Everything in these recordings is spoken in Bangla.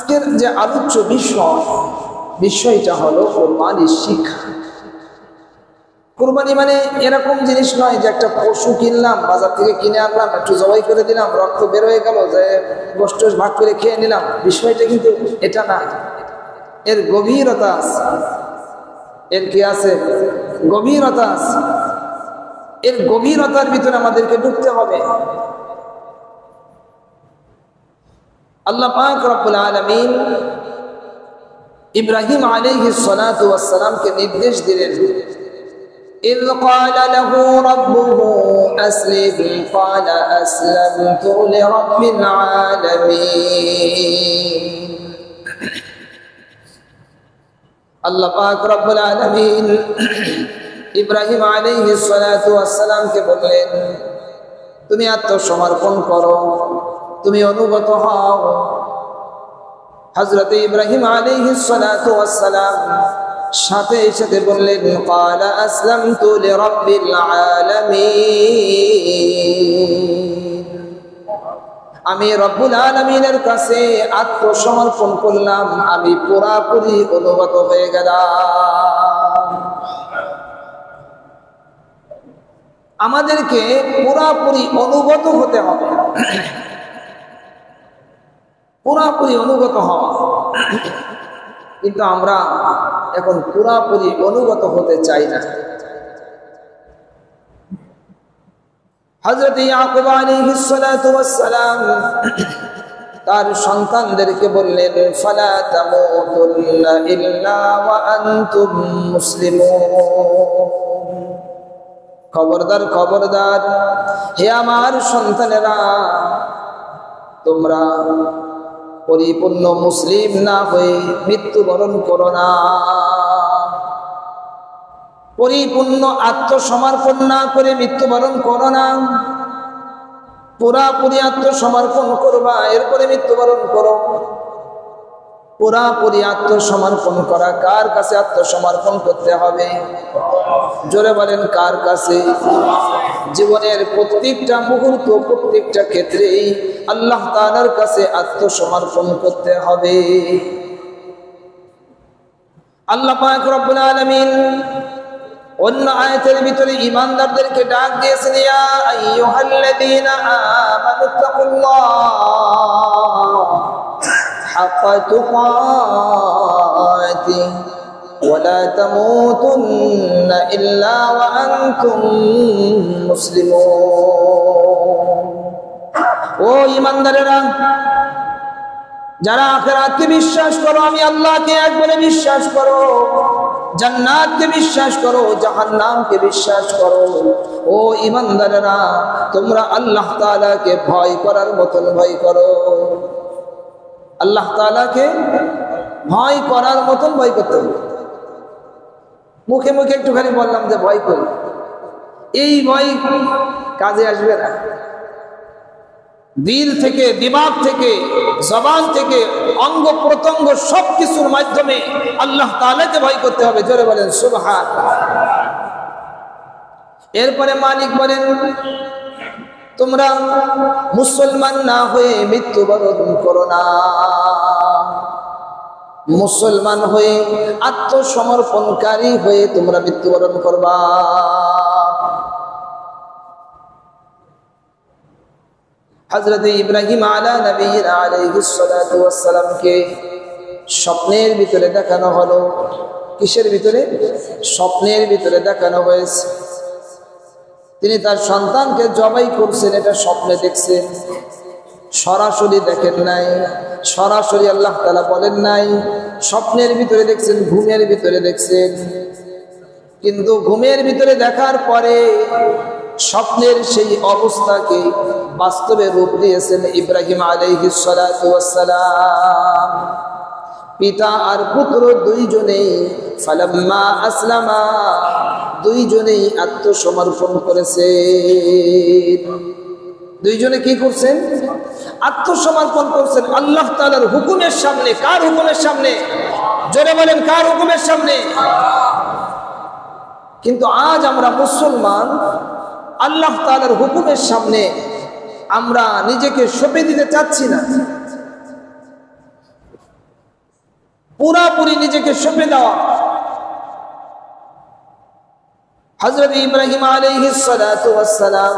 আজকের যে আলোচ্য বিষয়টা হলো কোরবানির শিক্ষা। কোরবানি মানে এরকম জিনিস নয় যে একটা পশু কিনলাম, বাজার থেকে কিনে আনলাম, একটু জবাই করে দিলাম, রক্ত বের হয়ে গেল, যে গোশত ভাগ করে খেয়ে নিলাম। বিষয়টা কিন্তু এটা না, এর গভীরতা আছে। এর কি আছে? গভীরতা আছে। এর গভীরতার ভিতরে আমাদেরকে ঢুকতে হবে। আল্লাহ পাক রব্বুল আলামিন ইব্রাহিম আলাইহিস সালাতু ওয়াস সালামকে নির্দেশ দিলেন, إذ قال له ربه أسلم قال أسلمت لرب العالمين। আল্লাহ পাক রব্বুল আলামিন ইব্রাহিম আলাইহিস সালাতু ওয়াস সালামকে বললেন, তুমি আত্মসমর্পণ করো, তুমি অনুগত হও। হযরত ইব্রাহিম আলাইহিস সালাতু ওয়াস সালাম সাথে সাথে বললেন, ক্বালা আসলামতু লিরাব্বিল আলামিন, আমি রব্বুল আলামিনের কাছে আত্মসমর্পণ করলাম, আমি পুরাপুরি অনুগত হয়ে গেলাম। আমাদেরকে পুরাপুরি অনুগত হতে হবে, পুরাপুরি অনুগত হওয়া। কিন্তু আমরা এখন পুরাপুরি অনুগত হতে চাই না। হযরত ইয়াকুব আলাইহিস সালাতু ওয়াস সালাম তার সন্তানদেরকে বললেন, ফালা তামুতুন্না ইল্লা ওয়া আনতুম মুসলিমুন, খবরদার খবরদার হে আমার সন্তানেরা, তোমরা পরিপূর্ণ মুসলিম না হয়ে মৃত্যুবরণ করো না। পরিপূর্ণ আত্মসমর্পণ না করে মৃত্যুবরণ করো না। পুরাপুরি আত্মসমর্পণ করবা, এরপরে মৃত্যুবরণ করো। পুরাপুরি আত্মসমর্পণ করা, কার কাছে আত্মসমর্পণ করতে হবে? জোরে বলেন, কার কাছে? জীবনের প্রত্যেকটা মুহূর্ত, প্রত্যেকটা ক্ষেত্রেই আল্লাহ তাআলার কাছে আত্মসমর্পণ করতে হবে। আল্লাহ পাক রব্বুল আলামিন অন্য আয়াতের ভিতরে ঈমানদারদেরকে ডাক দিয়েছেন, ইয়া আইয়ুহাল্লাযীনা আমানুত্তাকুল্লাহ হাক্কা তুকাতিহি ওয়া লা তামুতুন্না ইল্লা ওয়া আনতুম মুসলিমুন। ও ঈমানদারেরা, যারা আখিরাতকে বিশ্বাস করো, আমি আল্লাহকে এক বলে বিশ্বাস করো, জান্নাতকে বিশ্বাস করো, জাহান্নামকে বিশ্বাস করো, ও ঈমানদারেরা, তোমরা আল্লাহ তাআলাকে ভয় করার মতন ভয় করো। আল্লাহ তাআলাকে ভয় করার মতন ভয় করতে হবে। মুখে মুখে একটুখানি বললাম যে ভয় করি, এই ভয় কাজে আসবে না। দিল থেকে, দিমাগ থেকে, জবান থেকে, অঙ্গ প্রত্যঙ্গ সবকিছুর মাধ্যমে আল্লাহ তাআলাকে ভয় করতে হবে। জোরে বলেন সুবহানাল্লাহ। এরপরে মালিক বলেন, তোমরা মুসলমান না হয়ে মৃত্যুবরণ করো না, মুসলমান হয়ে আত্মসমর্পণকারী হয়ে তোমরা মৃত্যুবরণ করবা। হযরত ইব্রাহিম আলাইহিস সালাতু ওয়াস সালামকে স্বপ্নের ভিতরে দেখানো হলো। কিসের ভিতরে? স্বপ্নের ভিতরে দেখানো হয়েছে। তিনি তার সন্তানকে জবাই করছেন, এটা স্বপ্নে দেখছেন, সরাসরি দেখেন নাই, সরাসরি আল্লাহ তাআলা বলেন নাই। স্বপ্নের ভিতরে দেখছেন, ঘুমের ভিতরে দেখছেন। কিন্তু ঘুমের ভিতরে দেখার পরে স্বপ্নের সেই অবস্থাকে বাস্তবে রূপ দিয়েছেন ইব্রাহিম আলাইহিস সালাতু ওয়াস সালাম। পিতা আর পুত্র দুইজনেই ফালাম্মা আসলামা, দুইজনেই আত্মসমর্পণ করেছেন। দুইজনে কি করছেন? আত্মসমর্পণ করছেন আল্লাহ তাআলার হুকুমের সামনে। কার হুকুমের সামনে? জোরে বলেন, কার হুকুমের সামনে? কিন্তু আজ আমরা মুসলমান, আল্লাহ তাআলার হুকুমের সামনে আমরা নিজেকে সঁপে দিতে চাচ্ছি না। পুরাপুরি নিজেকে সঁপে দেওয়া। হযরত ইব্রাহিম আলাইহিস সালাতু ওয়াস সালাম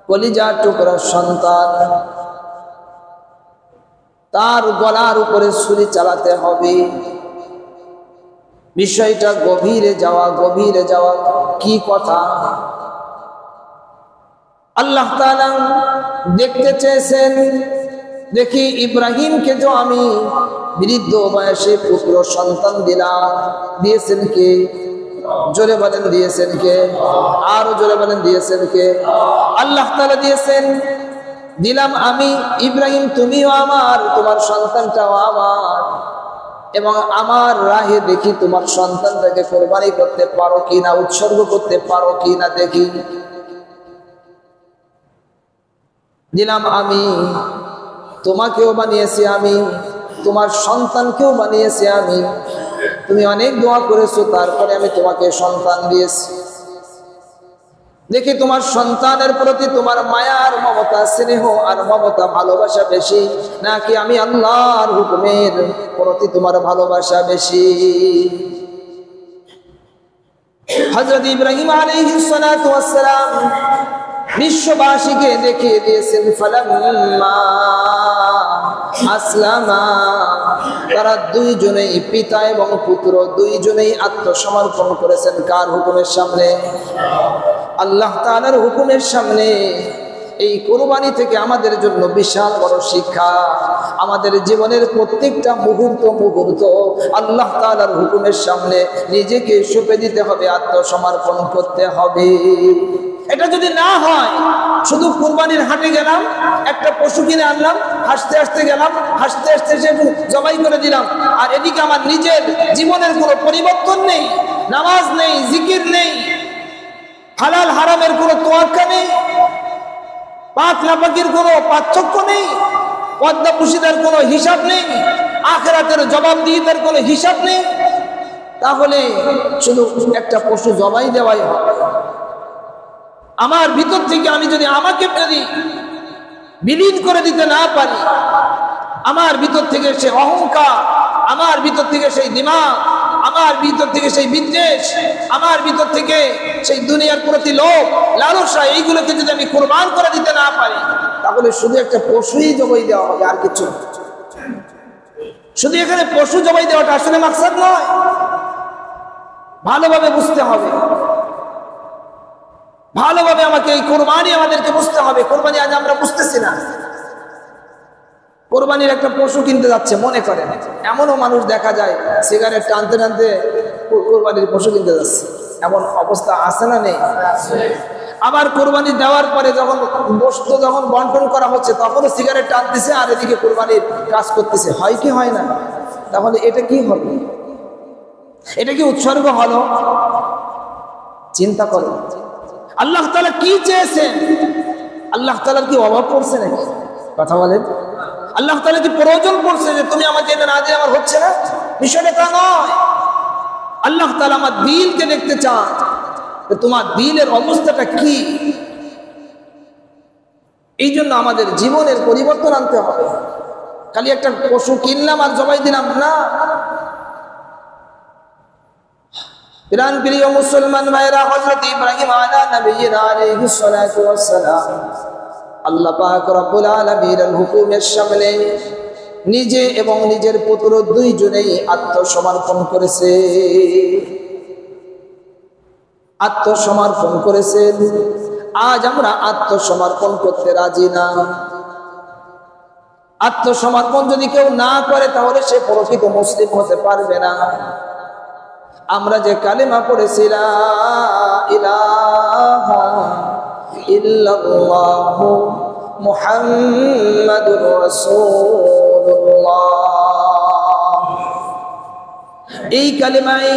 কলিজার টুকরা সন্তান, তার গলার উপরে ছুরি চালাতে হবে। বিষয়টা গভীরে যাওয়া কি কথা? আল্লাহ তাআলা দেখতে চেয়েছেন, দেখি ইব্রাহিমকে তো আমি বৃদ্ধ বয়সে পুত্র সন্তান দিয়েছেন কে? জোরে বলেন দিয়েছেন কে? আরো জোরে বলেন দিয়েছেন কে? আল্লাহ তাআলা দিয়েছেন। দিলাম আমি ইব্রাহিম, তুমিও আমার, তোমার সন্তানটাও আমার, এবং আমার রাহে দেখি তোমার সন্তানটাকে কোরবানি করতে পারো কিনা, উৎসর্গ করতে পারো কিনা দেখি। দিলাম আমি, তোমাকেও বানিয়েছি আমি, তোমার সন্তানকেও বানিয়েছি আমি। তুমি অনেক দোয়া করেছো, তারপরে আমি তোমাকে সন্তান দিয়েছি। দেখি তোমার সন্তানের প্রতি তোমার মায়ার মমতা, স্নেহ আর মমতা, ভালোবাসা বেশি, নাকি আমি আল্লাহর হুকুমের প্রতি তোমার ভালোবাসা বেশি। হযরত ইব্রাহিম আলাইহিস সালাতু ওয়াস সালাম বিশ্ববাসীকে দেখিয়ে দিয়েছেন, ফালাম্মা আসলামা, তারা দুইজনেই, পিতা এবং পুত্র দুইজনেই আত্মসমর্পণ করেছেন। কার হুকুমের সামনে? আল্লাহ তাআলার হুকুমের সামনে। এই কুরবানি থেকে আমাদের জন্য বিশাল বড় শিক্ষা। আমাদের জীবনের প্রত্যেকটা মুহূর্ত আল্লাহ তাআলার হুকুমের সামনে নিজেকে সঁপে দিতে হবে, আত্মসমর্পণ করতে হবে। এটা যদি না হয়, শুধু কুরবানির হাটে গেলাম, একটা পশু কিনে আনলাম, হাসতে হাসতে গেলাম, হাসতে হাসতে সে জবাই করে দিলাম, আর এদিকে আমার নিজের জীবনের কোনো পরিবর্তন নেই, নামাজ নেই, জিকির নেই, হালাল হারামের কোনো তোয়াক্কা নেই, পাক নাপাকির কোনো পার্থক্য নেই, পর্দা পুশিদার কোনো হিসাব নেই, আখিরাতের জবাবদিহিতার কোনো হিসাব নেই, তাহলে শুধু একটা পশু জবাই দেওয়াই হবে। আমার ভিতর থেকে আমি যদি আমাকে বিলীন করে দিতে না পারি, আমার ভিতর থেকে সেই অহংকার, আমার ভিতর থেকে সেই দিমাগ, আমার ভিতর থেকে সেই বিদ্বেষ, আমার ভিতর থেকে সেই দুনিয়ার প্রতি লোভ, লালসা, এইগুলোকে যদি আমি কুরবান করে দিতে না পারি, তাহলে শুধু একটা পশুই জবাই দেওয়া হবে, আর কিছু। শুধু এখানে পশু জবাই দেওয়াটা আসলে মাকসাদ নয়। ভালোভাবে বুঝতে হবে, ভালোভাবে আমাকে এই কোরবানি আমাদেরকে বুঝতে হবে। কোরবানি আজ আমরা বুঝতেছি না। কোরবানির একটা পশু কিনতে যাচ্ছে, মনে করেন, এমনও মানুষ দেখা যায় সিগারেট টানতে টানতে কোরবানির পশু কিনতে যাচ্ছে। এমন অবস্থা আছে না নেই? আবার কোরবানি দেওয়ার পরে যখন গোশত যখন বন্টন করা হচ্ছে, তখনও সিগারেট টানতেছে আর এদিকে কোরবানির কাজ করতেছে। হয় কি হয় না? তাহলে এটা কি হবে? এটা কি উৎসর্গ হলো? চিন্তা করো। আল্লাহ তাআলা কি চেয়েছেন? আল্লাহ তাআলার কি অভাব পড়ছে নাকি? কথা বলেন। আল্লাহ তাআলা কি প্রয়োজন পড়ছে যে তুমি আমাকে এটা না দিলে আমার হচ্ছে না? বিষয়টা তা নয়। আল্লাহ তাআলা আমার দিলকে দেখতে চান, তোমার দিলের অবস্থাটা কি। এই জন্য আমাদের জীবনের পরিবর্তন আনতে হবে। খালি একটা পশু কিনলাম আর জবাই দিলাম না। প্রাণ প্রিয় মুসলমান ভাইরা, হযরত ইব্রাহিম আলাইহিস সালাতু ওয়াস সালাম আল্লাহ পাক রব্বুল আলামিনের হুকুমের সামনে নিজে এবং নিজের পুত্র দুইজনেই আত্মসমর্পণ করেছে। আত্মসমর্পণ করেছেন। আজ আমরা আত্মসমর্পণ করতে রাজি না। আত্মসমর্পণ যদি কেউ না করে, তাহলে সে প্রকৃত মুসলিম হতে পারবে না। আমরা যে কালেমা পড়েছি, লা ইলাহা ইল্লাল্লাহু মুহাম্মাদুর রাসূলুল্লাহ, এই কালেমাই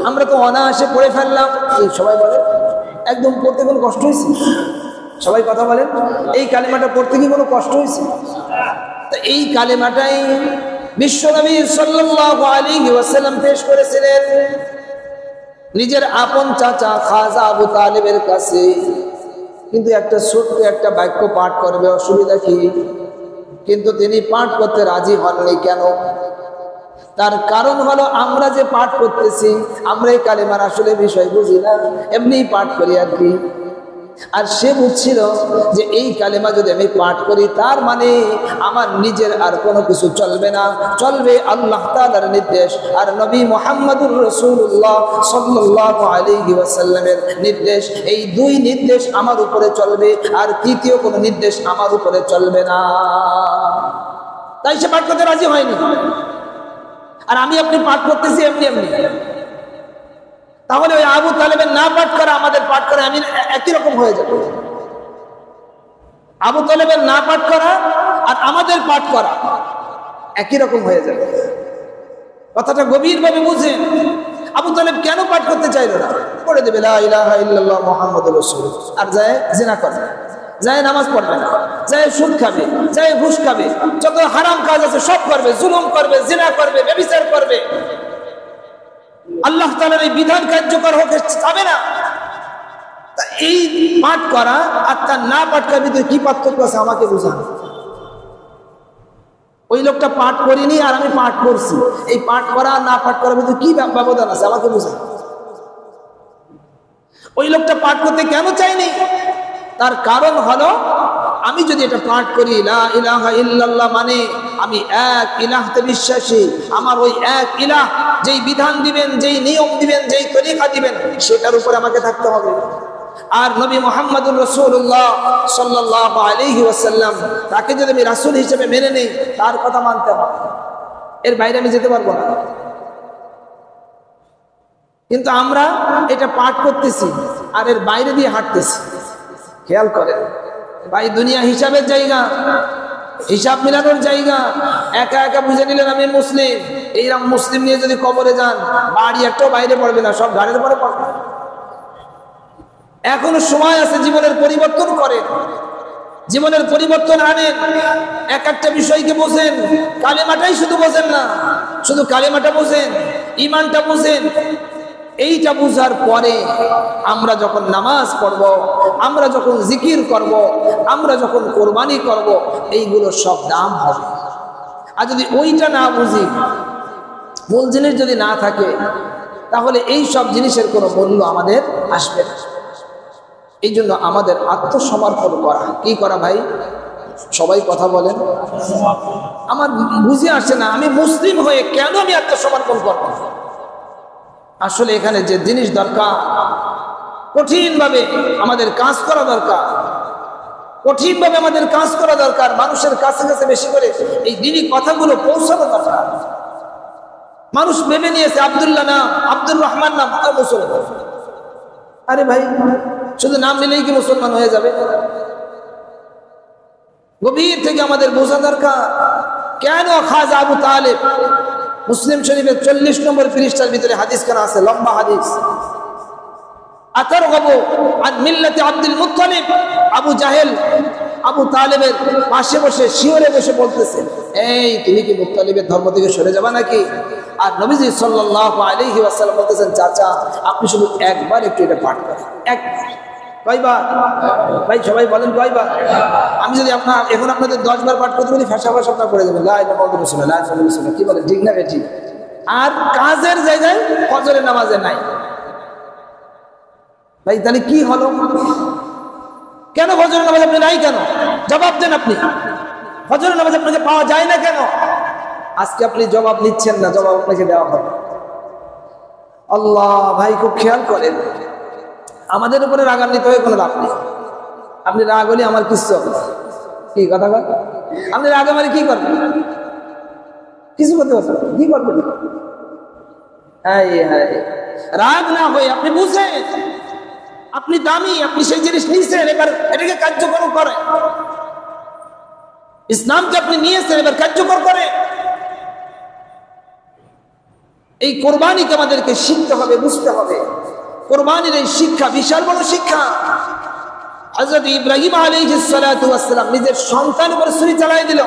আমরা তো অনায়াসে পড়ে ফেললাম। এই সবাই বলে একদম পড়তে কোনো কষ্ট হয়েছে? সবাই কথা বলেন, এই কালেমাটা পড়তে কি কোনো কষ্ট হয়েছে? তো এই কালেমাটাই বিশ্বনবী সাল্লাল্লাহু আলাইহি ওয়াসাল্লাম পেশ করেছিলেন নিজের আপন চাচা খাজা আবু তালেবের কাছে। কিন্তু একটা ছোট্ট একটা বাক্য পাঠ করবে, অসুবিধা কি? কিন্তু তিনি পাঠ করতে রাজি হননি। কেন? তার কারণ হলো আমরা যে পাঠ করতেছি, আমরা এই কালেমার আসলে বিষয় বুঝি না, এমনি পাঠ করি আর কি। আর সে বুঝছিল যে এই কালেমা যদি আমি পাঠ করি তার মানে আমার নিজের আর কোনো কিছু চলবে না, চলবে আল্লাহ তাআলার নির্দেশ আর নবী মুহাম্মদুর রাসূলুল্লাহ সাল্লাল্লাহু আলাইহি ওয়াসাল্লামের নির্দেশ। এই দুই নির্দেশ আমার উপরে চলবে, আর তৃতীয় কোনো নির্দেশ আমার উপরে চলবে না। তাই সে পাঠ করতে রাজি হয়নি। আর আমি আপনি পাঠ করতেছি এমনি এমনি। তাহলে ওই আবু তালেবের না পাঠ করা আমাদের পাঠ করা আমি একই রকম হয়ে যাবে। আবু তালেবের না পাঠ করা আর আমাদের পাঠ করা একই রকম হয়ে যাবে। কথাটা গভীরভাবে বুঝেন। আবু তালেব কেন পাঠ করতে চাইলো না? পড়ে দেবে লা ইলাহা ইল্লাল্লাহ মুহাম্মাদুর রাসূলুল্লাহ, আর যায় জিনা করবে, যায় নামাজ পড়বে না, যায় সুদ খাবে, যায় ঘুষ খাবে, যত হারাম কাজ আছে সব করবে, জুলুম করবে, জিনা করবে, ব্যভিচার করবে। আল্লাহ তাআলার এই বিধান কার্যকর হতে চাবে না। এই পাঠ করা আর তার না পাঠ করার ভিতরে কি পার্থক্য আছে আমাকে বুঝান। ওই লোকটা পাঠ করিনি আর আমি পাঠ করছি, এই পাঠ করা আর না পাঠ করার ভিতরে কি ব্যবধান আছে আমাকে বুঝান। ওই লোকটা পাঠ করতে কেন চাইনি? তার কারণ হলো আমি যদি এটা পাঠ করি লা ইলাহা ইল্লাল্লাহ মানে আমি এক ইলাহতে বিশ্বাসী, আমার ওই এক ইলাহ যেই বিধান দিবেন, যেই নিয়ম দিবেন, যেই তরিকা দিবেন সেটার উপর আমাকে থাকতে হবে। আর নবী মুহাম্মদুর রাসূলুল্লাহ সাল্লাল্লাহু আলাইহি ওয়াসাল্লাম তাকে যদি আমি রাসূল হিসেবে মেনে নেই তার কথা মানতে হবে, এর বাইরে আমি যেতে পারবো না। কিন্তু আমরা এটা পাঠ করতেছি আর এর বাইরে দিয়ে হাঁটতেছি। খেয়াল করেন ভাই, দুনিয়া হিসাবের জায়গা, হিসাব মিলানোর জায়গা। একা একা বুঝে নিলেন আমি মুসলিম, এইরকম মুসলিম নিয়ে যদি কবরে যান বাড়ি একটাও বাইরে পড়বে না, সব ঘাড়ের উপরে পড়বে। এখনো সময় আছে, জীবনের পরিবর্তন করেন, জীবনের পরিবর্তন আনেন। এক একটা বিষয়কে বোঝেন, কালেমাটাই শুধু বোঝেন না, শুধু কালেমাটা বোঝেন, ঈমানটা বোঝেন। এইটা বুঝার পরে আমরা যখন নামাজ পড়ব, আমরা যখন জিকির করব, আমরা যখন কোরবানি করব, এইগুলো সব দাম হবে। আর যদি ওইটা না বুঝি, মূল জিনিস যদি না থাকে, তাহলে এই সব জিনিসের কোনো মূল্য আমাদের আসবে না। এই জন্য আমাদের আত্মসমর্পণ করা। কি করা ভাই? সবাই কথা বলেন। আমার বুঝে আসছে না, আমি মুসলিম হয়ে কেন আমি আত্মসমর্পণ করব? আসলে এখানে যে জিনিস দরকার, কঠিনভাবে আমাদের কাজ করা দরকার, কঠিনভাবে আমাদের কাজ করা দরকার। মানুষের কাছে কাছে বেশি করে এই দিনী কথাগুলো পৌঁছানো দরকার। মানুষ ভেবে নিয়েছে আব্দুল্লাহ নাম, আব্দুর রহমান নাম, মুসলমান। আরে ভাই, শুধু নাম নিলেই কি মুসলমান হয়ে যাবে? গভীর থেকে আমাদের বোঝা দরকার কেন খাজা আবু তালেব, মুসলিম শরীফের 40 নম্বর পৃষ্ঠার ভিতরে হাদিস কেন আছে, লম্বা হাদিস। আতারগাবু আন মিল্লাতি আব্দুল মুত্তালিব, আবু জাহেল আবু তালেবের পাশে বসে শিওরে বসে বলতেছে, এই তুমি কি মুত্তালিবের ধর্ম থেকে সরে যাবা নাকি? আর নবীজি সাল্লাল্লাহু আলাইহি ওয়াসাল্লাম বলতেছেন, চাচা আপনি শুধু একবার একটু এটা পাঠ করেন। কয়বার ভাই? সবাই বলেন কয়বার? আমি যদি এখন আপনাদের 10 বার পাঠ করতে বলি, ফেসা ফেসা আপনার পড়ে যাবেন, লা ইলাহা ইল্লাল্লাহু রাসূলুল্লাহ, লা ইলাহা ইল্লাল্লাহ। কি বলেন, ঠিক না বেঠিক? আর কাজের জায়গায় ফজরের নামাজে নাই। ভাই তাহলে কি হলো? কেন ফজরের নামাজ আপনি নাই কেন? জবাব দেন আপনি। ফজরের নামাজ আপনাকে পাওয়া যায় না কেন? আজকে আপনি জবাব নিচ্ছেন না, জবাব আপনাকে দেওয়া হবে। আল্লাহ ভাই, খুব খেয়াল করেন, আমাদের উপরে রাগান্বিত হয়ে কোনো লাভ নেই। আপনি রাগ হলে আমার কিছু হবে না। কি কথা বল? আপনি রাগে মানে কি করবেন? কিছু করতে পারবেন, কি করবেন? রাগ না হয়ে আপনি বুঝেন আপনি দামি, আপনি সেই জিনিস নিয়েছেন, এবার এটাকে কার্যকর করে। ইসলামকে আপনি নিয়েছেন, এবার কার্যকর করে। এই কোরবানিকে আমাদেরকে শিখতে হবে, বুঝতে হবে। কোরবানির এই শিক্ষা বিশাল বড় শিক্ষা। হযরত ইব্রাহিম আলাইহিস সালাতু ওয়াস সালাম নিজের সন্তান উপর ছুরি চালিয়ে দিল।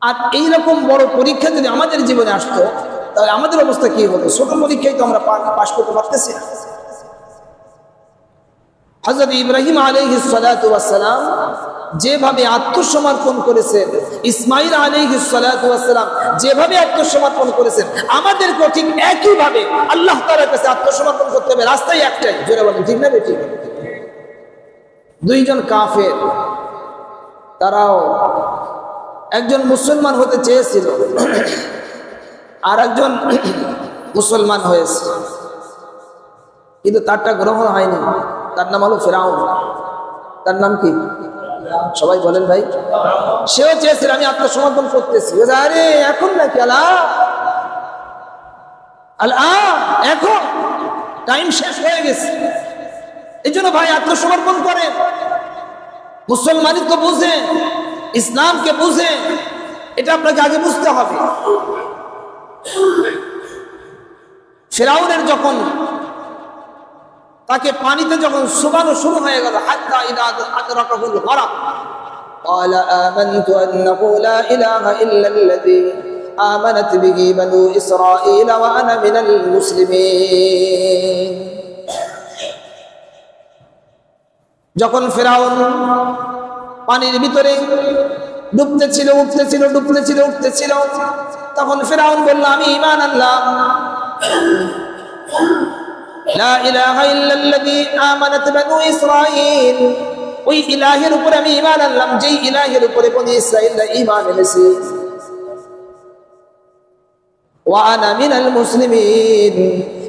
আর এইরকম বড় পরীক্ষা যদি আমাদের জীবনে আসতো, তাহলে আমাদের অবস্থা কি হতো? ছোট পরীক্ষায় তো আমরা পাশ করতে পারতেছি না। হযরত ইব্রাহিম আলাইহিস সালাতু ওয়াস সালাম যেভাবে আত্মসমর্পণ করেছেন, ইসমাঈল আলাইহিস সালাতু ওয়াস সালাম যেভাবে আত্মসমর্পণ করেছেন, আমাদেরকেও ঠিক একইভাবে আল্লাহ তাআলার কাছে আত্মসমর্পণ করতে হবে। রাস্তাই একটাই, জোরে বলেন ঠিক না বেঠিক? দুইজন কাফের, তারাও একজন মুসলমান হতে চেয়েছিল আর একজন মুসলমান হয়েছে, কিন্তু তারটা গ্রহণ হয়নি। তার নাম হলো ফিরাউন। তার নাম কি সবাই বলেন ভাই? সেও চেয়েছিল আমি আত্মসমর্পণ করতেছি, আরে এখন নাকি আল্লাহ আল্লাহ, এখন টাইম শেষ হয়ে গেছে। এই জন্য ভাই আত্মসমর্পণ করেন, মুসলমানিত্ব বুঝে, ইসলামকে বুঝে, এটা আপনাকে আগে বুঝতে হবে। ফিরাউনের যখন তাকে পানিতে যখন চুবানো শুরু হয়ে গেল, হাত্তা ইযা আদরাকাহুল গরক قال آمنت أنه لا إله إلا الذي آمنت به بنو إسرائيل وأنا من المسلمين। যখন ফিরাউন পানির ভিতরে ডুবতেছিল, উঠতেছিল, ডুবতেছিল, উঠতেছিল, তখন ফিরাউন বলল আমি ঈমান আনলাম, লা ইলাহা ইল্লাল্লাযী আমানাত বানু ইসরাঈল, ওই ইলাহের উপরে আমি ঈমান আনলাম যেই ইলাহের উপরে বনি ইসরাঈলরা ঈমান এনেছে। ওয়া আনা মিনাল মুসলিমিন,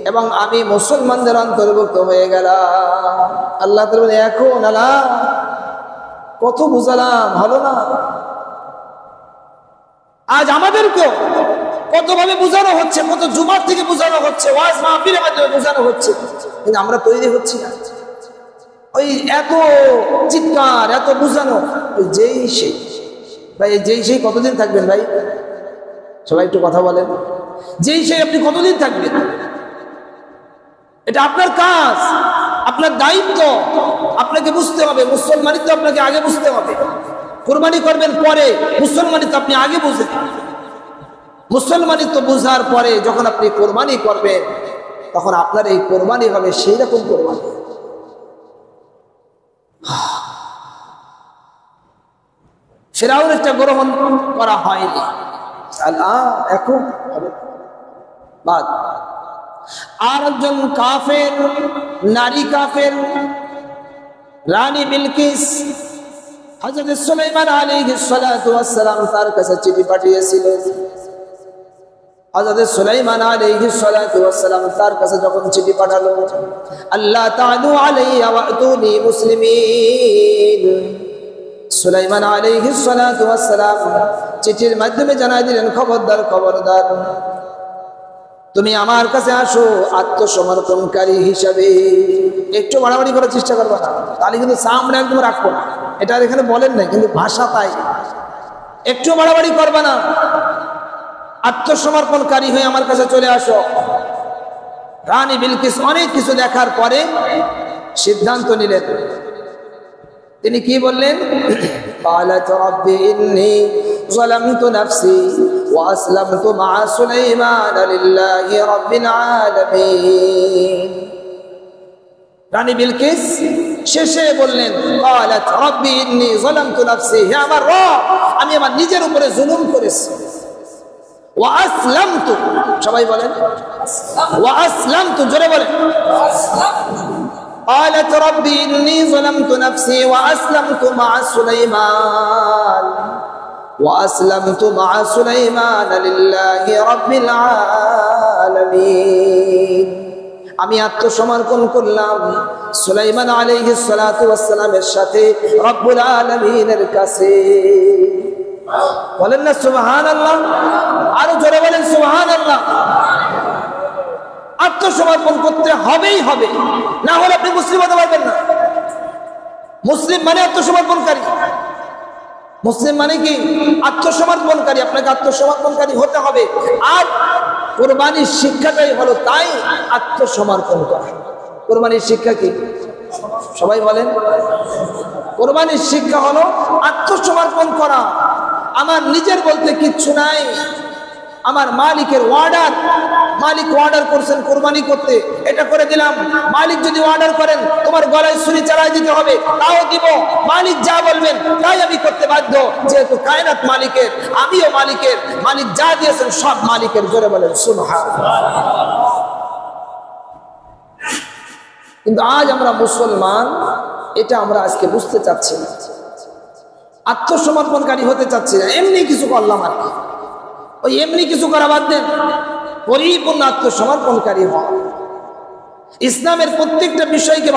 এবং আমি মুসলমানদের অন্তর্ভুক্ত হয়ে গেলাম। আল্লাহ তাআলা বলেন এখন আল্লাহ কত বুঝালাম, হলো না? আজ আমাদেরকেও কতভাবে বোঝানো হচ্ছে, কত জুমার থেকে বোঝানো হচ্ছে, ওয়াজ মাহফিলের মাধ্যমে বোঝানো হচ্ছে, কিন্তু আমরা তৈরি হচ্ছি না। ওই এত চিৎকার, এত বোঝানো, ওই যেই সেই ভাই, যেই সেই কতদিন থাকবেন ভাই? সবাই একটু কথা বলেন, যেই সেই আপনি কতদিন থাকবেন? এটা আপনার কাজ, আপনার দায়িত্ব, আপনাকে বুঝতে হবে। মুসলমানিত্ব আপনাকে আগে বুঝতে হবে। কুরবানি করবেন পরে, মুসলমানিত্ব আপনি আগে বুঝেন। মুসলমানিত্ব বুঝার পরে যখন আপনি কোরবানি করবেন, তখন আপনার এই কোরবানি হবে সেই রকম কোরবানি। ফিরাউনেরটা গ্রহণ করা হয়নি, এখন বাদ। আর একজন কাফের নারী, কাফের রানী বিলকিস, হযরত সুলাইমান আলাইহিস সালাতু ওয়াস সালাম তার কাছে চিঠি পাঠিয়েছিল। হযরত সুলাইমান আলাইহিস সালাতু ওয়াস সালাম তার কাছে যখন চিঠি পাঠালো, আল্লাহ তাআলু আলাইয়া ওয়াতুনি মুসলিমিন, সুলাইমান আলাইহিস সালাতু ওয়াস সালাম চিঠির মাধ্যমে জানাই দিলেন, খবরদার খবরদার, তুমি আমার কাছে আসো আত্মসমর্পণকারী হিসাবে। একটু বাড়াবাড়ি করার চেষ্টা করবো না, তাহলে কিন্তু সামনে একদম রাখবো না। এটা এখানে বলেন নাই, কিন্তু ভাষা তাই। একটু বাড়াবাড়ি করবে না, আত্মসমর্পণকারী হয়ে আমার কাছে চলে আসো। রানী বিলকিস অনেক কিছু দেখার পরে সিদ্ধান্ত নিলেন। তিনি কি বললেন? قالت رب إني ظلمت نفسي وأسلمت مع سليمان لله رب العالمين। রানী বিলকিস শেষে বললেন, قالت رب إني ظلمت نفسي, হে আমার রব, আমি আমার নিজের উপরে জুলুম করেছি। وأسلمت, সবাই বলেন وأسلمت, জোরে বলেন। قالت رب إني ظلمت نفسي وأسلمت مع سليمان لله رب العالمين। আমি আত্মসমর্পণ করলাম সুলাইমান আলাইহিস সালাতু ওয়াস সালামের সাথে রব্বুল আলামিনের কাছে। বলেন না সুবহানাল্লাহ? আরো জোরে বলেন সুবহানাল্লাহ। আত্মসমর্পণ করতে হবেই হবে, না হলে আপনি মুসলিম হতে পারবেন না। মুসলিম মানে আত্মসমর্পণকারী। মুসলিম মানে কি? আত্মসমর্পণকারী। আপনাকে আত্মসমর্পণকারী হতে হবে। আর কোরবানির শিক্ষাটাই হলো তাই আত্মসমর্পণ করা। কোরবানির শিক্ষা কি? সবাই বলেন। কোরবানির শিক্ষা হলো আত্মসমর্পণ করা। আমার নিজের বলতে কিচ্ছু নাই, আমার মালিকের অর্ডার, মালিক অর্ডার করছেন কোরবানি করতে, এটা করে দিলাম। মালিক যদি অর্ডার করেন তোমার গলায় ছুরি চালাই দিতে হবে, তাও দিব। মালিক যা বলবেন তাই আমি করতে বাধ্য, যেহেতু কায়নাত মালিকের, আমিও মালিকের। মালিক যা দিয়েছেন সব মালিকের। জোরে বলেন সুবহানাল্লাহ। কিন্তু আজ আমরা মুসলমান, এটা আমরা আজকে বুঝতে চাচ্ছি না, আত্মসমর্পণকারী হতে চাচ্ছি না। এমনি কিছু করলাম আর কি, ওই এমনি কিছু করা বাদ দেন, পরিপূর্ণ আত্মসমর্পণকারী হন। ইসলামের প্রত্যেকটা বিষয়কে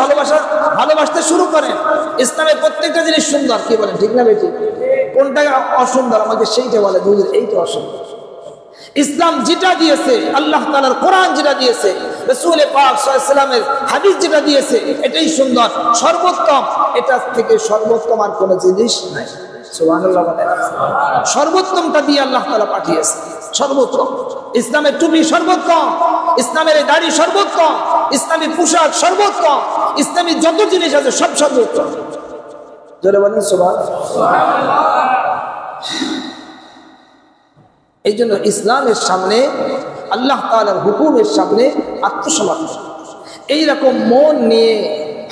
ভালোবাসতে শুরু করেন। ইসলামের প্রত্যেকটা জিনিস সুন্দর, কি বলেন ঠিক না বেটি? কোনটা অসুন্দর আমাকে সেইটা বলে, বুঝলেন এইটা অসুন্দর। ইসলাম যেটা দিয়েছে, আল্লাহ তাআলার কোরআন যেটা দিয়েছে, রাসূল পাক সাল্লাল্লাহু আলাইহি ওয়াসাল্লামের হাদিস যেটা দিয়েছে, এটাই সুন্দর, সর্বোত্তম। এটা থেকে সর্বোত্তম আর কোনো জিনিস নাই। সুবহানাল্লাহ। সর্বোত্তমটা দিয়ে আল্লাহ তাআলা পাঠিয়েছে, সর্বোত্তম। ইসলামের টুপি সর্বোত্তম, ইসলামের দাড়ি সর্বোত্তম, ইসলামী পোশাক সর্বোত্তম, ইসলামী যত জিনিস আছে সব সর্বোত্তম। জোরে বলেন সুবহানাল্লাহ। এই জন্য ইসলামের সামনে, আল্লাহ তাআলার হুকুমের সামনে আত্মসমর্পণ, এইরকম মন নিয়ে,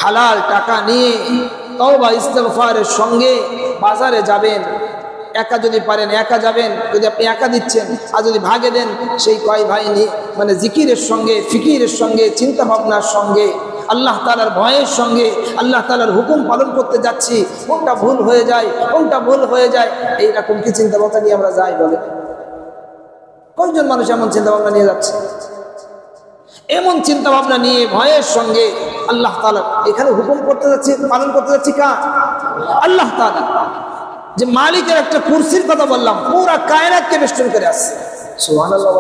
হালাল টাকা নিয়ে, তওবা ইস্তেগফারের সঙ্গে বাজারে যাবেন। একা যদি পারেন একা যাবেন, যদি আপনি একা দিচ্ছেন, আর যদি ভাগে দেন, সেই কয় ভাই নিয়ে, মানে জিকিরের সঙ্গে, ফিকিরের সঙ্গে, চিন্তা ভাবনার সঙ্গে, আল্লাহ তাআলার ভয়ের সঙ্গে, আল্লাহ তাআলার হুকুম পালন করতে যাচ্ছি, কোনটা ভুল হয়ে যায়, কোনটা ভুল হয়ে যায়, এইরকম কি চিন্তা ভাবনা নিয়ে আমরা যাই বলে? কয়জন মানুষ এমন চিন্তা ভাবনা নিয়ে যাচ্ছে? এমন চিন্তা ভাবনা নিয়ে ভয়ের সঙ্গে আল্লাহ তাআলা এখানে হুকুম করতে যাচ্ছে, পালন করতে যাচ্ছি কার? আল্লাহ তাআলা। যে মালিকের একটা কুরসির কথা বললাম, পুরা কায়নাতকে বেষ্টন করে আসছে। সুবহানাল্লাহ।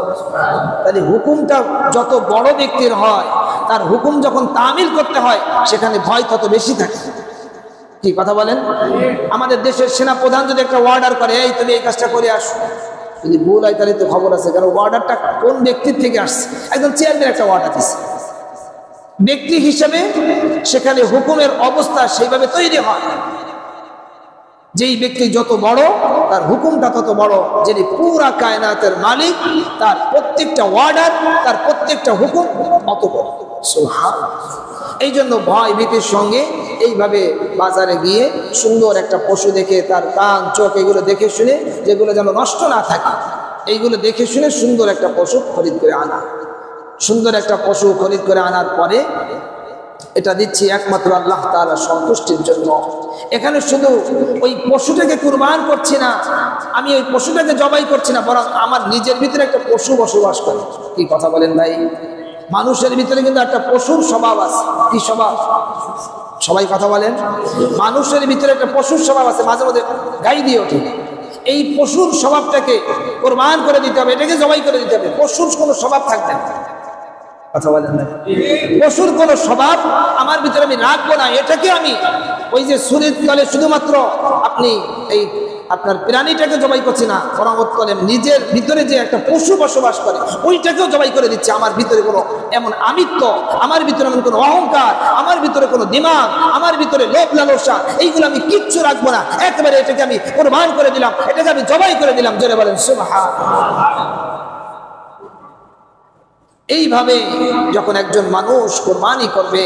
তাহলে হুকুমটা যত বড় ব্যক্তির হয়, তার হুকুম যখন তামিল করতে হয়, সেখানে ভয় তত বেশি থাকে। কি কথা বলেন? আমাদের দেশের সেনা প্রধান যদি একটা অর্ডার করে, এই তুমি এই কাজটা করে আসো, যদি ভুল হয় তাহলে তো খবর আছে, কারণ অর্ডারটা কোন ব্যক্তির থেকে আসছে? একজন চেয়ারম্যান একটা অর্ডার দিচ্ছে, ব্যক্তি হিসেবে সেখানে হুকুমের অবস্থা সেইভাবে তৈরি হয়। যেই ব্যক্তি যত বড়, তার হুকুমটা তত বড়। যিনি পুরা কায়নাতের মালিক, তার প্রত্যেকটা অর্ডার, তার প্রত্যেকটা হুকুম অত বড়। সুবহানাল্লাহ। এই জন্য ভয় ভীতির সঙ্গে এইভাবে বাজারে গিয়ে সুন্দর একটা পশু দেখে, তার কান চোখ এগুলো দেখে শুনে, যেগুলো যেন নষ্ট না থাকে, এইগুলো দেখে শুনে সুন্দর একটা পশু খরিদ করে আনা। সুন্দর একটা পশু খরিদ করে আনার পরে এটা দিচ্ছি একমাত্র আল্লাহ তাআলার সন্তুষ্টির জন্য। এখানে শুধু ওই পশুটাকে কুরবান করছি না, আমি ওই পশুটাকে জবাই করছি না, বরং আমার নিজের ভিতরে একটা পশু বসবাস করে। কি কথা বলেন ভাই? মানুষের ভিতরে কিন্তু একটা পশুর স্বভাব আছে। কি স্বভাব? সবাই কথা বলেন। মানুষের ভিতরে একটা পশুর স্বভাব আছে, মাঝে মাঝে গাই দিয়ে ওঠে। এই পশুর স্বভাবটাকে কুরবান করে দিতে হবে, এটাকে জবাই করে দিতে হবে। পশুর কোনো স্বভাব থাকবে না। কথা বলেন না? পশুর কোনো স্বভাব আমার ভিতরে আমি রাখবো না। এটাকে আমি ওই যে ছুরির তলে শুধুমাত্র আপনি এই আপনার প্রাণীটাকে জবাই করছি না, বরং নিজের ভিতরে যে একটা পশু বসবাস করে, ওইটাকেও জবাই করে দিচ্ছে। আমার ভিতরে কোনো এমন আমিত্ব, আমার ভিতরে এমন কোনো অহংকার, আমার ভিতরে কোনো দিমাগ, আমার ভিতরে লোভ লালসা, এইগুলো আমি কিচ্ছু রাখবো না। একেবারে এটাকে আমি কুরবান করে দিলাম, এটাকে আমি জবাই করে দিলাম। জোরে বলেন সুবহানাল্লাহ। এইভাবে যখন একজন মানুষ কুরবানি করবে,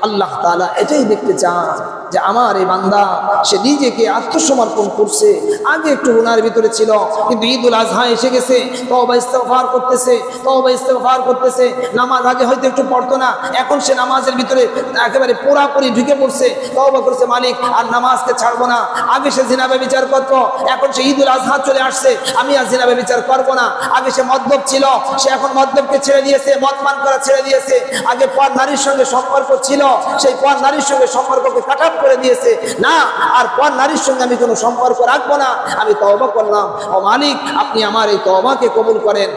আল্লাহ তাআলা এটাই দেখতে চান যে আমার এই বান্দা সে নিজেকে আত্মসমর্পণ করছে। আগে একটু গুনার ভিতরে ছিল, কিন্তু ঈদুল আজহা এসে গেছে, তওবা ইস্তেগফার করতেছে, তওবা ইস্তেগফার করতেছে। নামাজ আগে হয়তো একটু পড়তো না, এখন সে নামাজের ভিতরে একেবারে পুরাপুরি ঢুকে পড়ছে, তওবা করছে, মালিক আর নামাজকে ছাড়বো না। আগে সে জিনা ব্যভিচার করতো, এখন সে ঈদুল আজহা চলে আসছে, আমি আর জিনা ব্যভিচার করবো না। আগে সে মদ্যপ ছিল, সে এখন মদ্যপকে ছেড়ে দিয়েছে, মদ পান করা ছেড়ে দিয়েছে। আগে পর নারীর সঙ্গে সম্পর্ক ছিল, সেই পর নারীর সঙ্গে সম্পর্ককে কাট অফ করে দিয়েছে। না, আর পর নারীর সঙ্গে আমি কোনো সম্পর্ক রাখবো না, আমি তওবা করলাম। ও মালিক, আপনি আমার এই তওবাকে কবুল করেন,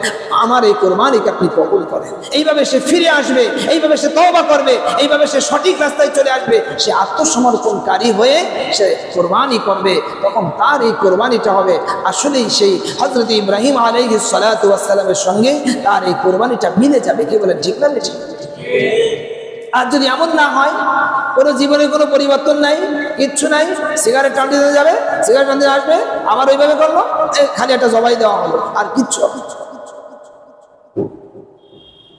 আমার এই কুরবানিকে আপনি কবুল করেন। এইভাবে সে ফিরে আসবে, এইভাবে সে তওবা করবে, এইভাবে সে সঠিক রাস্তায় চলে আসবে। সে আত্মসমর্পণকারী হয়ে সে কুরবানি করবে, তখন তার এই কুরবানিটা হবে আসলেই সেই হযরত ইব্রাহিম আলাইহিস সালাতু ওয়াস সালামের সঙ্গে তার এই কুরবানিটা মিলে যাবে। কি বলেন, ঠিক না? ঠিক। আর যদি এমন না হয়, কোনো জীবনে কোনো পরিবর্তন নাই, কিচ্ছু নাই, সিগারেট টান দিতে যাবে, সিগারেট টান দিয়ে আসবে, আবার ওইভাবে করলো, খালি একটা জবাই দেওয়া হলো, আর কিচ্ছু।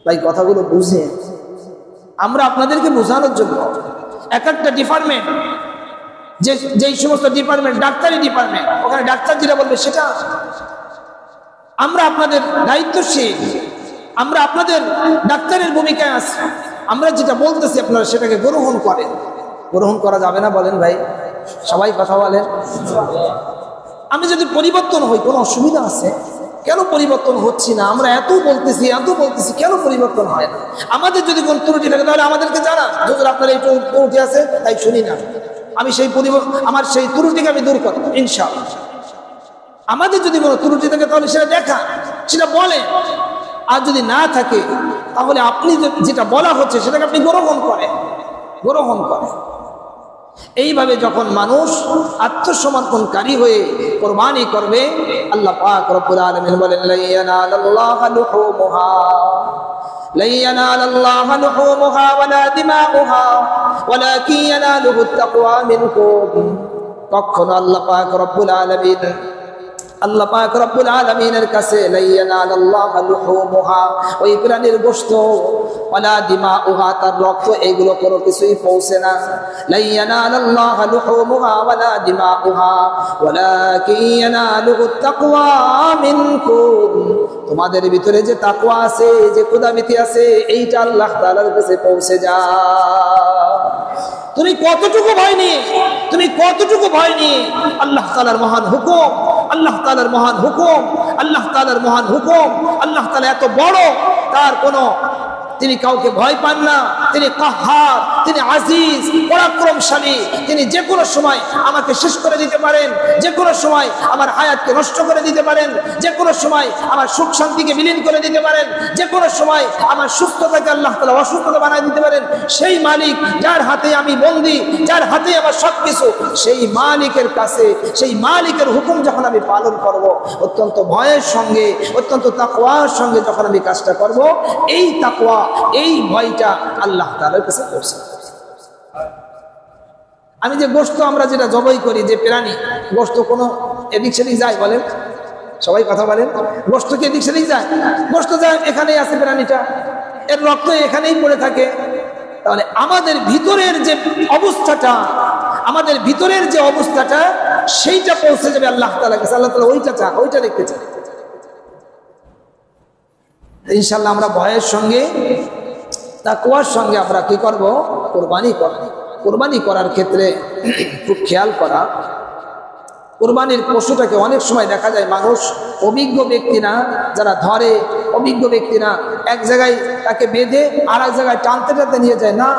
তাই কথাগুলো বুঝে আমরা আপনাদেরকে বোঝানোর জন্য এক একটা ডিপার্টমেন্ট, যেই সমস্ত ডিপার্টমেন্ট, ডাক্তারি ডিপার্টমেন্ট, ওখানে ডাক্তার যেটা বলবে সেটা আমরা আপনাদের দায়িত্বশীল, আমরা আপনাদের ডাক্তারের ভূমিকায় আছি, আমরা যেটা বলতেছি আপনারা সেটাকে গ্রহণ করেন। গ্রহণ করা যাবে না বলেন ভাই? সবাই কথা বলেন। আমি যদি পরিবর্তন হই কোনো অসুবিধা আছে? কেন পরিবর্তন হচ্ছি না? আমরা এত বলতেছি কেন পরিবর্তন হয় না? আমাদের যদি কোনো ত্রুটি থাকে তাহলে আমাদেরকে জানান, যদি আপনার এই ত্রুটি আছে তাই শুনি না, আমি সেই আমার সেই ত্রুটিকে আমি দূর করব ইনশাআল্লাহ। আমাদের যদি কোনো ত্রুটি থাকে তাহলে সেটা দেখা, সেটা বলে। আর যদি না থাকে তাহলে আপনি যেটা বলা হচ্ছে সেটাকে আপনি গ্রহণ করেন। এইভাবে যখন মানুষ আত্মসমর্পণকারী হয়ে কুরবানি করবে, আল্লাহ পাক রব্বুল আলামিন বলেন লা ইয়ানালাল্লাহু লুহুমুহা ওয়ালা দিমাউহা ওয়ালাকিন ইয়ানালুহু তাকওয়া মিনকুম। কখনো আল্লাহ পাক রব্বুল আলামিনের কাছে লা ইয়ানালাল্লাহু লুহুমুহা, ওই প্রাণীর গোশত, ওয়ালা দিমাউহা, তার রক্ত, এগুলো কোনো কিছুই পৌঁছে না। লা ইয়ানালাল্লাহু লুহুমুহা ওয়ালা দিমাউহা ওয়ালাকিন ইয়ানালুহু তাকওয়া মিনকুম। তোমাদের ভিতরে যে তাকওয়া আছে, যে খোদাভীতি আছে, এইটা আল্লাহ তাআলার কাছে পৌঁছে যায়। তুমি কতটুকু ভয় নিয়ে আল্লাহ তাআলার মহান হুকুম, আল্লাহ তাআলার এত বড়, তার কোনো, তিনি কাউকে ভয় পান না, তিনি কাহ্হার, তিনি আজিজ, পরাক্রমশালী, তিনি যে কোনো সময় আমাকে শেষ করে দিতে পারেন, যে কোনো সময় আমার হায়াতকে নষ্ট করে দিতে পারেন, যে কোনো সময় আমার সুখ শান্তিকে বিলীন করে দিতে পারেন, যে কোনো সময় আমার সুস্থতাকে আল্লাহ তাআলা অসুস্থতা বানায় দিতে পারেন। সেই মালিক, যার হাতে আমি বন্দী, যার হাতে আমার সবকিছু, সেই মালিকের কাছে, সেই মালিকের হুকুম যখন আমি পালন করব, অত্যন্ত ভয়ের সঙ্গে, অত্যন্ত তাকওয়ার সঙ্গে যখন আমি কাজটা করব, এই তাকওয়া, এই ভয়টা আল্লাহ তাআলার কাছে পৌঁছে। আমি যে গোশত আমরা যেটা জবাই করি, যে প্রাণী গোশত, কোনো এদিক সেদিক যায় বলেন? সবাই কথা বলেন। গোশত কি এদিক সেদিক যায়? গোশত যায়, এখানেই আছে প্রাণীটা, এর রক্ত এখানেই পড়ে থাকে। তাহলে আমাদের ভিতরের যে অবস্থাটা, সেইটা পৌঁছে যাবে আল্লাহ তাআলার কাছে। আল্লাহ তাআলা ওইটা দেখতে চায়। ইনশাআল্লাহ আমরা ভয়ের সঙ্গে, তাকওয়ার সঙ্গে আমরা কি করব? কোরবানি করার ক্ষেত্রে খুব খেয়াল করা। কোরবানির পশুটাকে অনেক সময় দেখা যায় মানুষ, অভিজ্ঞ ব্যক্তি না, যারা ধরে, অভিজ্ঞ ব্যক্তি না, এক জায়গায় তাকে বেঁধে আর এক জায়গায় টানতে নিয়ে যায়। না,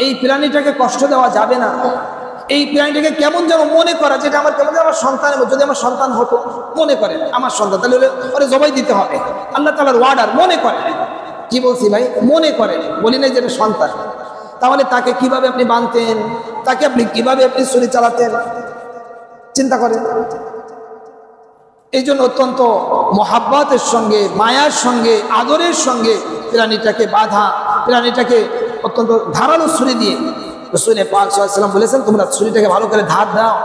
এই প্রাণীটাকে কষ্ট দেওয়া যাবে না। এই প্রাণীটাকে কেমন যেন মনে করা, যেটা আমার কেমন যেন আমার সন্তানের, যদি আমার সন্তান হতো, মনে করেন আমার সন্তান, তাহলে ওরে জবাই দিতে হবে, আল্লাহ তাআলার ওয়ার্ডার, মনে করে। কি বলছি ভাই? মনে করে, বলি না যে সন্তান। তাহলে তাকে কিভাবে আপনি বাঁধতেন, তাকে আপনি কিভাবে ছুরি চালাতেন, চিন্তা করেন। এই জন্য অত্যন্ত মহাব্বতের সঙ্গে, মায়ার সঙ্গে, আদরের সঙ্গে প্রাণীটাকে বাঁধা, প্রাণীটাকে অত্যন্ত ধারালো ছুরি দিয়ে, রাসূল পাক সাল্লাল্লাহু আলাইহি ওয়াসাল্লাম বলেছেন, তোমরা ছুরিটাকে ভালো করে ধার দাও,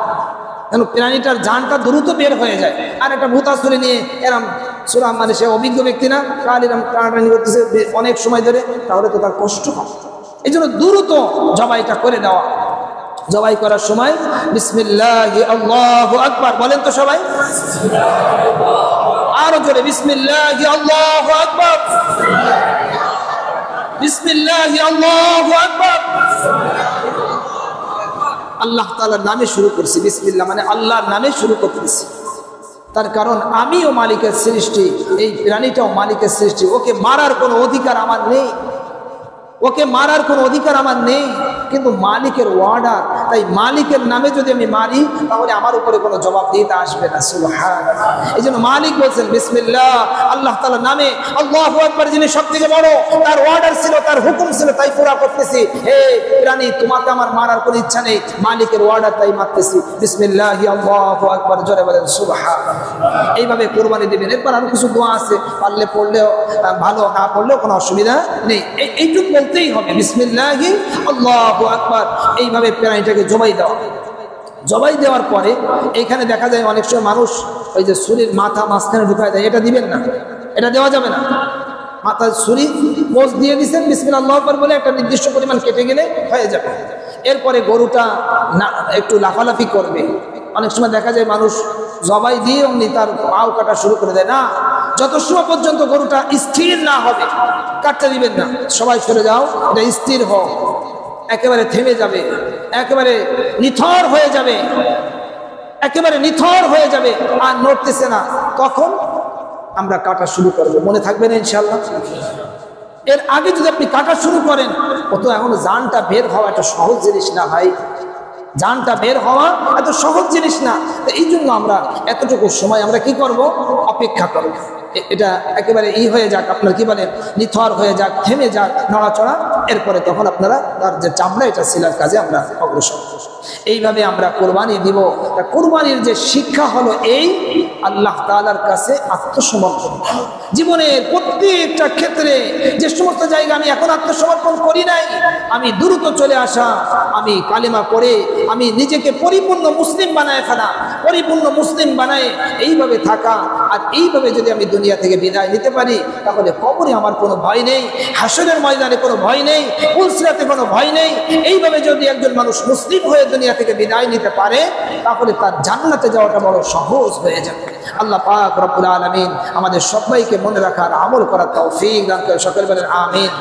কেন প্রাণীটার জানটা দ্রুত বের হয়ে যায়। আর একটা ভূতা ছুরি নিয়ে এরম সুরাম, মানে সে অভিজ্ঞ ব্যক্তি না, কাল এরম টানাটানি করতেছে অনেক সময় ধরে, তাহলে তো তার কষ্ট হয়। এই জন্য দ্রুত জবাইটা করে দেওয়া। জবাই করার সময় বিসমিল্লাহি আল্লাহু আকবার বলেন তো সবাই, আরো জোরে বিসমিল্লাহি আল্লাহু আকবার, বিসমিল্লাহি আল্লাহু আকবার। আল্লাহ তাআলার নামে শুরু করছি, বিসমিল্লাহ মানে আল্লাহর নামে শুরু করতেছি। তার কারণ আমিও মালিকের সৃষ্টি, এই প্রাণীটাও মালিকের সৃষ্টি, ওকে মারার কোনো অধিকার আমার নেই, কিন্তু মালিকের ওয়ার্ডার। তাই মালিকের নামে যদি আমি মারি তাহলে আমার উপরে কোনো জবাব দিতে আসবে না। সুবহানাল্লাহ। এই জন্য মালিক বলছেন বিসমিল্লাহ, আল্লাহ তাআলার নামে, আল্লাহু আকবার, যিনি সবথেকে বড়, তার অর্ডার ছিল, তার হুকুম ছিল, তাই পুরা করতেছি। হে প্রাণী, তোমাকে আমার মারার কোনো ইচ্ছা নেই, মালিকের অর্ডার, তাই মারতেছি। বিসমিল্লাহি আল্লাহু আকবার, জোরে বলেন সুবহানাল্লাহ। এইভাবে কুরবানি দিবেন। এরপর আরো কিছু দোয়া আছে, পারলে পড়লেও ভালো, না পড়লেও কোনো অসুবিধা নেই। এইটুকু বলতেই হবে, বিসমিল্লাহি আল্লাহু আকবার। এইভাবে প্রাণীটাকে জবাই দেওয়ার পরে এইখানে দেখা যায় অনেক সময় মানুষ ওই যে ছুরির মাথা মাঝখানে ঢুকায় দেয়, এটা দিবেন না, এটা দেওয়া যাবে না। মাথায় ছুরি মোচ দিয়ে দিচ্ছেন, বিসমিল্লাহ আল্লাহু আকবার বলে একটা নির্দিষ্ট পরিমাণ কেটে গেলে হয়ে যাবে। এরপরে গরুটা না একটু লাফালাফি করবে। অনেক সময় দেখা যায় মানুষ জবাই দিয়ে অমনি তার পাও কাটা শুরু করে দেয়। না, যত সময় পর্যন্ত গরুটা স্থির না হবে কাটতে দিবেন না। সবাই সরে যাও, এটা স্থির হোক, একেবারে থেমে যাবে, একেবারে নিথর হয়ে যাবে, একেবারে নিথর হয়ে যাবে আর নড়তেছে না, তখন আমরা কাটা শুরু করবো। মনে থাকবে না ইনশাল্লাহ? এর আগে যদি আপনি কাটা শুরু করেন, ও তো এখন জানটা বের হওয়া একটা সহজ জিনিস না ভাই, জানটা বের হওয়া এত সহজ জিনিস না। এই জন্য আমরা এতটুকু সময় আমরা কি করব? অপেক্ষা করব। এটা একেবারে হয়ে যাক, আপনার কি বলে, নিথর হয়ে যাক, থেমে যাক নড়াচড়া, এরপরে তখন আপনারা তার যে চামড়া এটা সিলার কাজে আমরা অগ্রসর। এইভাবে আমরা কোরবানি দিব। কোরবানির যে শিক্ষা হলো এই, আল্লাহ তাআলার কাছে আত্মসমর্পণ। জীবনের প্রত্যেকটা ক্ষেত্রে যে সমস্ত জায়গা আমি এখন আত্মসমর্পণ করি নাই, আমি দ্রুত চলে আসা, আমি কালেমা পড়ে আমি নিজেকে পরিপূর্ণ মুসলিম বানায় ফেলা, পরিপূর্ণ মুসলিম বানায় এইভাবে থাকা। আর এইভাবে যদি আমি দুনিয়া থেকে বিদায় নিতে পারি, তাহলে কবরে আমার কোনো ভয় নেই, হাসরের ময়দানে কোনো ভয় নেই, পুলসিরাতে কোনো ভয় নেই। এইভাবে যদি একজন মানুষ মুসলিম হয়ে দুনিয়া থেকে বিদায় নিতে পারে, তাহলে তার জান্নাতে যাওয়াটা বড় সহজ হয়ে যাবে। আল্লাহ পাক রব্বুল আলামিন আমাদের সবাইকে মনে রাখার, আমল করার তৌফিক দান করে। সকলে বলেন আমিন।